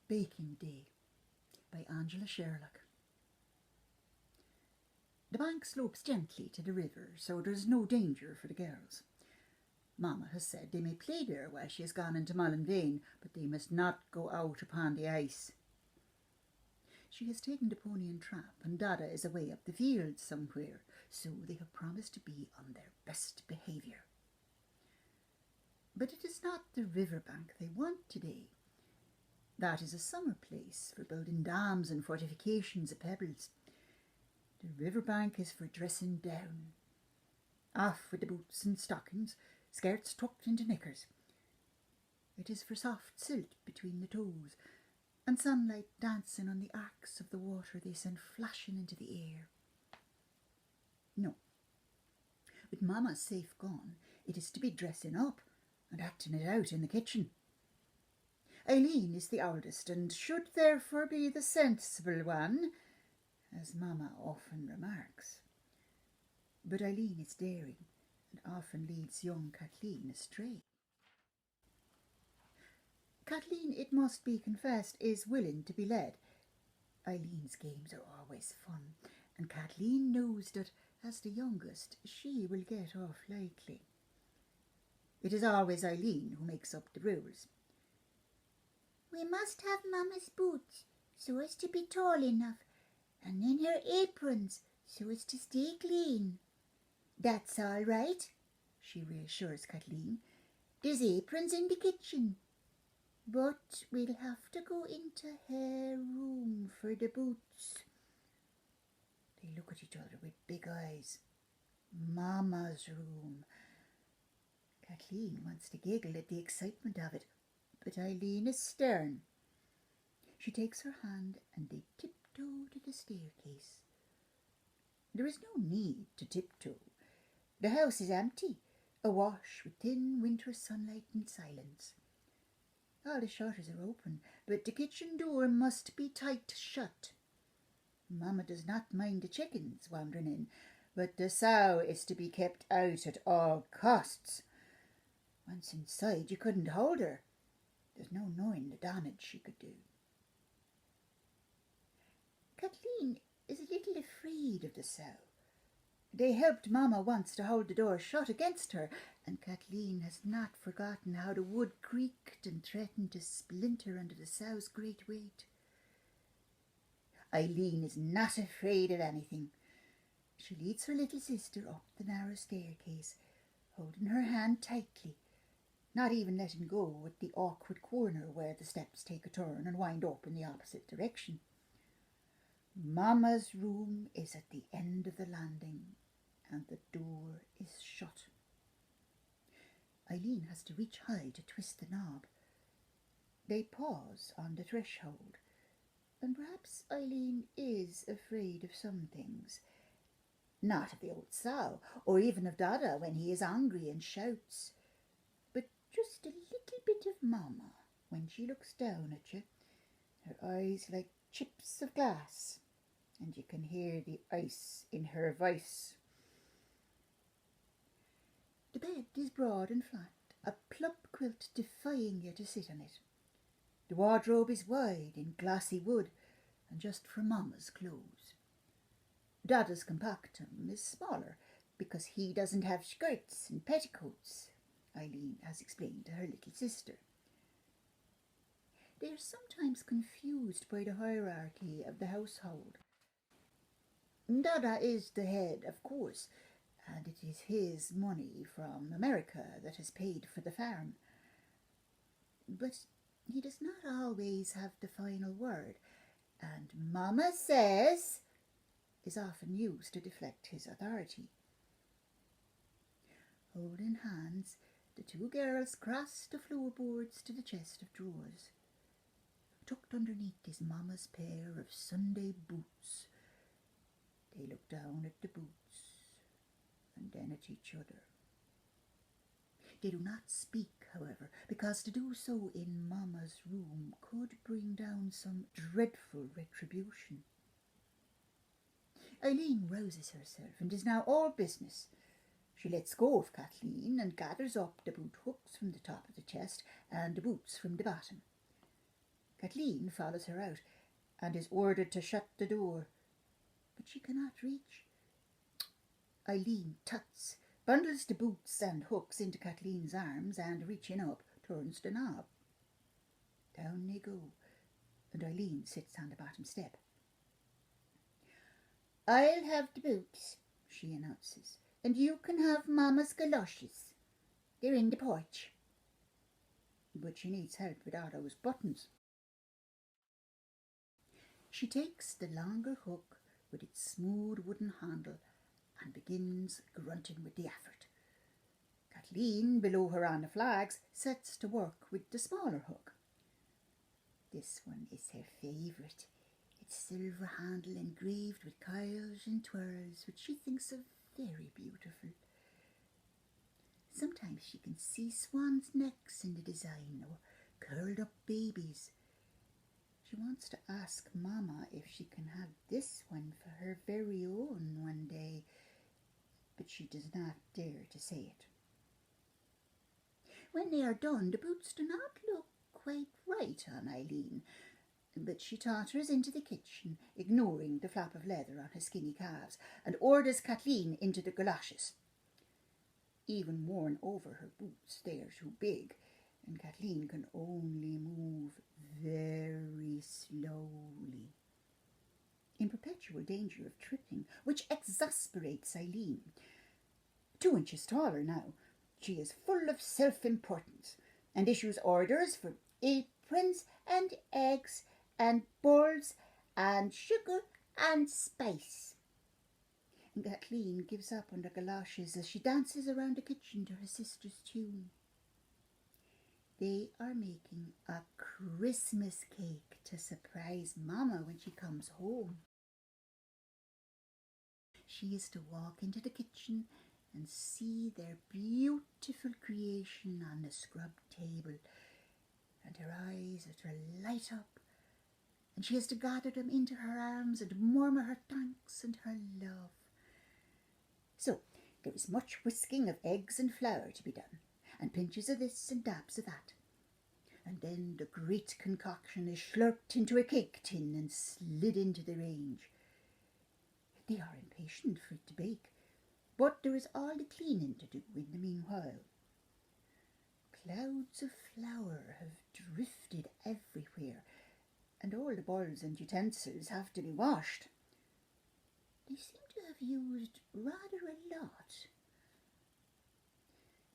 Baking Day by Sherlock. The bank slopes gently to the river, so there is no danger for the girls. Mamma has said they may play there while she has gone into Mullinvane, but they must not go out upon the ice. She has taken the pony and trap, and Dada is away up the field somewhere, so they have promised to be on their best behaviour. But it is not the river bank they want today. That is a summer place for building dams and fortifications of pebbles. The river bank is for dressing down. Off with the boots and stockings, skirts tucked into knickers. It is for soft silt between the toes, and sunlight dancing on the arcs of the water they send flashing into the air. No. With Mamma safe gone, it is to be dressing up and acting it out in the kitchen. Eileen is the eldest and should therefore be the sensible one, as Mamma often remarks. But Eileen is daring and often leads young Kathleen astray. Kathleen, it must be confessed, is willing to be led. Eileen's games are always fun, and Kathleen knows that, as the youngest, she will get off lightly. It is always Eileen who makes up the rules. We must have Mamma's boots, so as to be tall enough, and then her aprons, so as to stay clean. That's all right, she reassures Kathleen. There's aprons in the kitchen. But we'll have to go into her room for the boots. They look at each other with big eyes. Mamma's room. Kathleen wants to giggle at the excitement of it, but Eileen is stern. She takes her hand and they tiptoe to the staircase. There is no need to tiptoe. The house is empty, awash with thin winter sunlight and silence. All the shutters are open, but the kitchen door must be tight shut. Mamma does not mind the chickens wandering in, but the sow is to be kept out at all costs. Once inside, you couldn't hold her. There's no knowing the damage she could do. Kathleen is a little afraid of the sow. They helped Mamma once to hold the door shut against her, and Kathleen has not forgotten how the wood creaked and threatened to splinter under the sow's great weight. Eileen is not afraid of anything. She leads her little sister up the narrow staircase, holding her hand tightly, not even letting go at the awkward corner where the steps take a turn and wind up in the opposite direction. Mamma's room is at the end of the landing, and the door is shut. Eileen has to reach high to twist the knob. They pause on the threshold, and perhaps Eileen is afraid of some things. Not of the old sow, or even of Dada when he is angry and shouts, but just a little bit of Mamma when she looks down at you, her eyes like chips of glass, and you can hear the ice in her voice. The bed is broad and flat, a plump quilt defying you to sit on it. The wardrobe is wide in glossy wood, and just for Mamma's clothes. Dada's compactum is smaller, because he doesn't have skirts and petticoats, Eileen has explained to her little sister. They are sometimes confused by the hierarchy of the household. Dada is the head, of course, and it is his money from America that has paid for the farm. But he does not always have the final word, and Mamma says is often used to deflect his authority. Holding hands, the two girls cross the floorboards to the chest of drawers. Tucked underneath is Mamma's pair of Sunday boots. They look down at the boots and then at each other. They do not speak, however, because to do so in Mamma's room could bring down some dreadful retribution. Eileen rouses herself and is now all business. She lets go of Kathleen and gathers up the boot hooks from the top of the chest and the boots from the bottom. Kathleen follows her out and is ordered to shut the door, but she cannot reach. Eileen tuts, bundles the boots and hooks into Kathleen's arms and, reaching up, turns the knob. Down they go, and Eileen sits on the bottom step. "I'll have the boots," she announces, "and you can have Mama's galoshes. They're in the porch." But she needs help with all those buttons. She takes the longer hook with its smooth wooden handle and begins grunting with the effort. Kathleen, below her on the flags, sets to work with the smaller hook. This one is her favourite. Its silver handle engraved with coils and twirls, which she thinks are very beautiful. Sometimes she can see swans' necks in the design, or curled up babies. She wants to ask Mama if she can have this one for her very own one day, but she does not dare to say it. When they are done, the boots do not look quite right on Eileen, but she totters into the kitchen, ignoring the flap of leather on her skinny calves, and orders Kathleen into the galoshes. Even worn over her boots, they are too big, and Kathleen can only move very slowly, in perpetual danger of tripping, which exasperates Eileen. 2 inches taller now, she is full of self-importance and issues orders for aprons and eggs and bowls and sugar and spice. And Kathleen gives up on the galoshes as she dances around the kitchen to her sister's tune. They are making a Christmas cake to surprise Mama when she comes home. She is to walk into the kitchen and see their beautiful creation on the scrubbed table, and her eyes are to light up, and she has to gather them into her arms and murmur her thanks and her love. So there is much whisking of eggs and flour to be done, and pinches of this and dabs of that. And then the great concoction is slurped into a cake tin and slid into the range. They are impatient for it to bake, but there is all the cleaning to do in the meanwhile. Clouds of flour have drifted everywhere, and all the bowls and utensils have to be washed. They seem to have used rather a lot.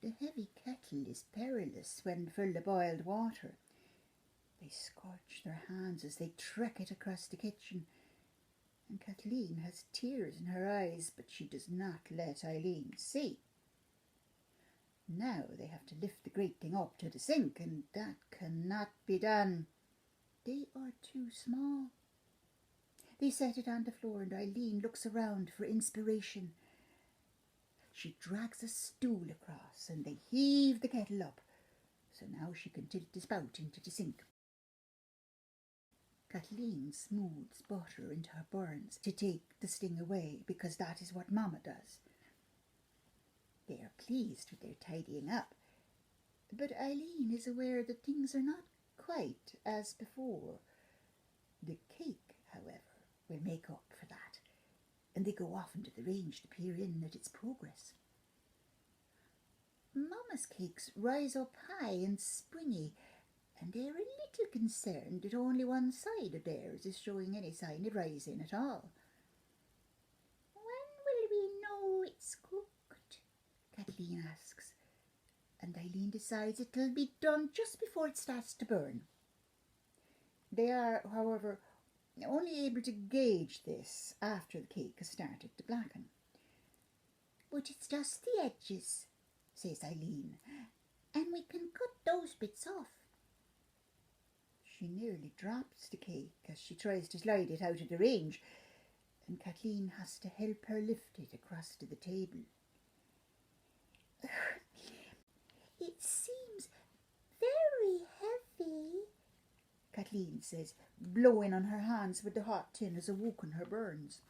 The heavy kettle is perilous when full of boiled water. They scorch their hands as they trek it across the kitchen, and Kathleen has tears in her eyes, but she does not let Eileen see. Now they have to lift the great thing up to the sink, and that cannot be done. They are too small. They set it on the floor, and Eileen looks around for inspiration. She drags a stool across, and they heave the kettle up, so now she can tilt the spout into the sink. Kathleen smooths butter into her burns to take the sting away, because that is what Mama does. They are pleased with their tidying up, but Eileen is aware that things are not quite as before. The cake, however, will make up for that, and they go off into the range to peer in at its progress. Mama's cakes rise up high and springy, and they are a little concerned that only one side of theirs is showing any sign of rising at all. "When will we know it's cooked?" Kathleen asks, and Eileen decides it'll be done just before it starts to burn. They are, however, only able to gauge this after the cake has started to blacken. "But it's just the edges," says Eileen, "and we can cut those bits off." She nearly drops the cake as she tries to slide it out of the range, and Kathleen has to help her lift it across to the table. "It seems very heavy," Kathleen says, blowing on her hands with the hot tin has awoken her burns.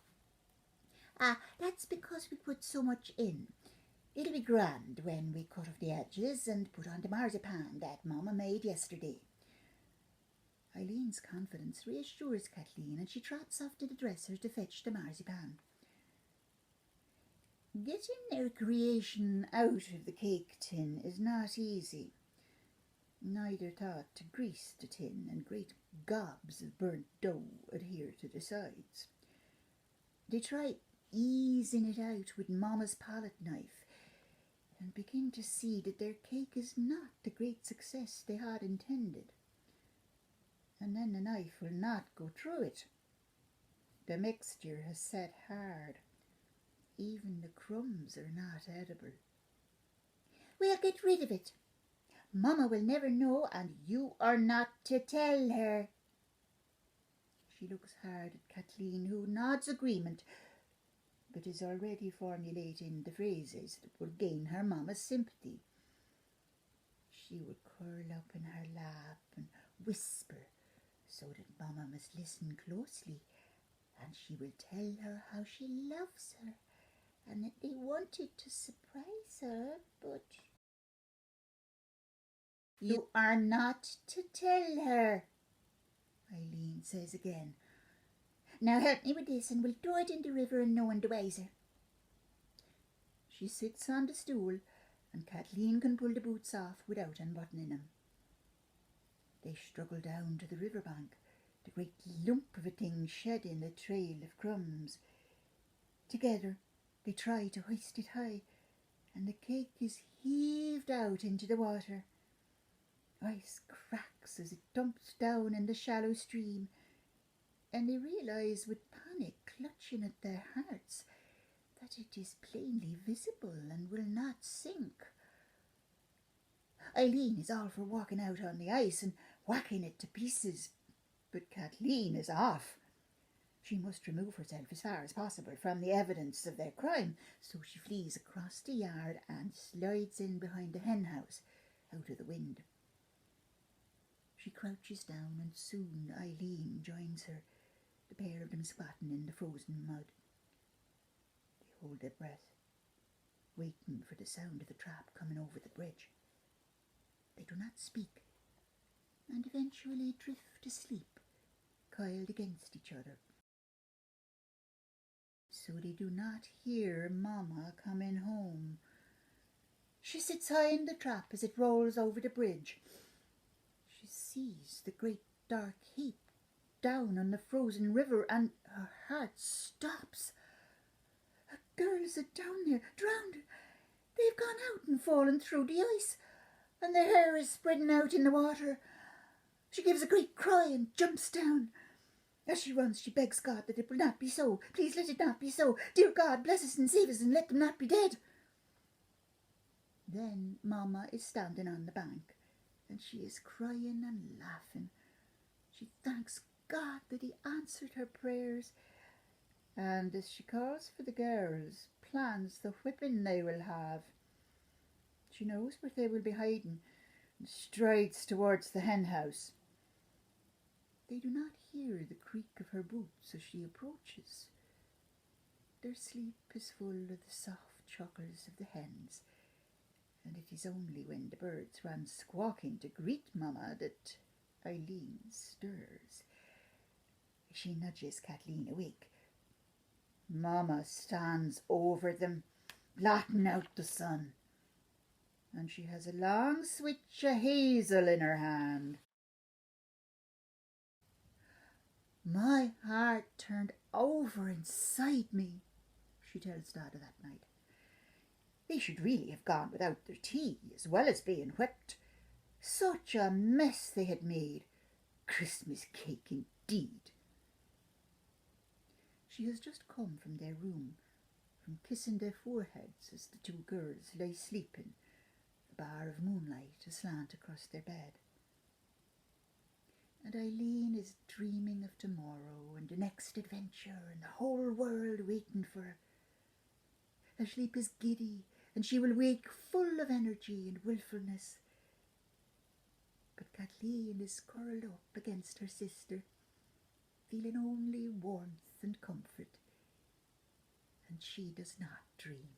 That's because we put so much in. It'll be grand when we cut off the edges and put on the marzipan that Mama made yesterday." Eileen's confidence reassures Kathleen and she trots off to the dresser to fetch the marzipan. Getting their creation out of the cake tin is not easy. Neither thought to grease the tin, and great gobs of burnt dough adhere to the sides. They try easing it out with Mamma's palette knife and begin to see that their cake is not the great success they had intended. And then the knife will not go through it. The mixture has set hard. Even the crumbs are not edible. We'll get rid of it. Mamma will never know, and you are not to tell her. She looks hard at Kathleen, who nods agreement, but is already formulating the phrases that will gain her mamma's sympathy. She would curl up in her lap and whisper so that mamma must listen closely, and she will tell her how she loves her and that they wanted to surprise her, but... You are not to tell her, Eileen says again. Now help me with this and we'll throw it in the river and no one the wiser. She sits on the stool and Kathleen can pull the boots off without unbuttoning them. They struggle down to the riverbank, the great lump of a thing shedding a trail of crumbs. Together they try to hoist it high, and the cake is heaved out into the water. Ice cracks as it dumps down in the shallow stream, and they realise with panic clutching at their hearts that it is plainly visible and will not sink. Eileen is all for walking out on the ice and whacking it to pieces, but Kathleen is off. She must remove herself as far as possible from the evidence of their crime, so she flees across the yard and slides in behind the hen house, out of the wind. She crouches down and soon Eileen joins her, the pair of them squatting in the frozen mud. They hold their breath, waiting for the sound of the trap coming over the bridge. They do not speak, and eventually drift asleep, coiled against each other. So they do not hear Mamma coming home. She sits high in the trap as it rolls over the bridge. She sees the great dark heap down on the frozen river, and her heart stops. Girls are down there, drowned. They've gone out and fallen through the ice, and their hair is spreading out in the water. She gives a great cry and jumps down. As she runs, she begs God that it will not be so. Please let it not be so. Dear God, bless us and save us, and let them not be dead. Then Mamma is standing on the bank, and she is crying and laughing. She thanks God that he answered her prayers, and as she calls for the girls, plans the whipping they will have. She knows where they will be hiding, and strides towards the hen house. They do not hear the creak of her boots as she approaches. Their sleep is full of the soft chuckles of the hens, and it is only when the birds run squawking to greet Mamma that Eileen stirs. She nudges Kathleen awake. Mamma stands over them, blotting out the sun, and she has a long switch of hazel in her hand. My heart turned over inside me, she tells Dada that night. They should really have gone without their tea as well as being whipped. Such a mess they had made. Christmas cake indeed. She has just come from their room, from kissing their foreheads as the two girls lay sleeping, a bar of moonlight aslant across their bed. And Eileen is dreaming of tomorrow and the next adventure and the whole world waiting for her. Her sleep is giddy, and she will wake full of energy and wilfulness. But Kathleen is curled up against her sister, feeling only warmth and comfort, and she does not dream.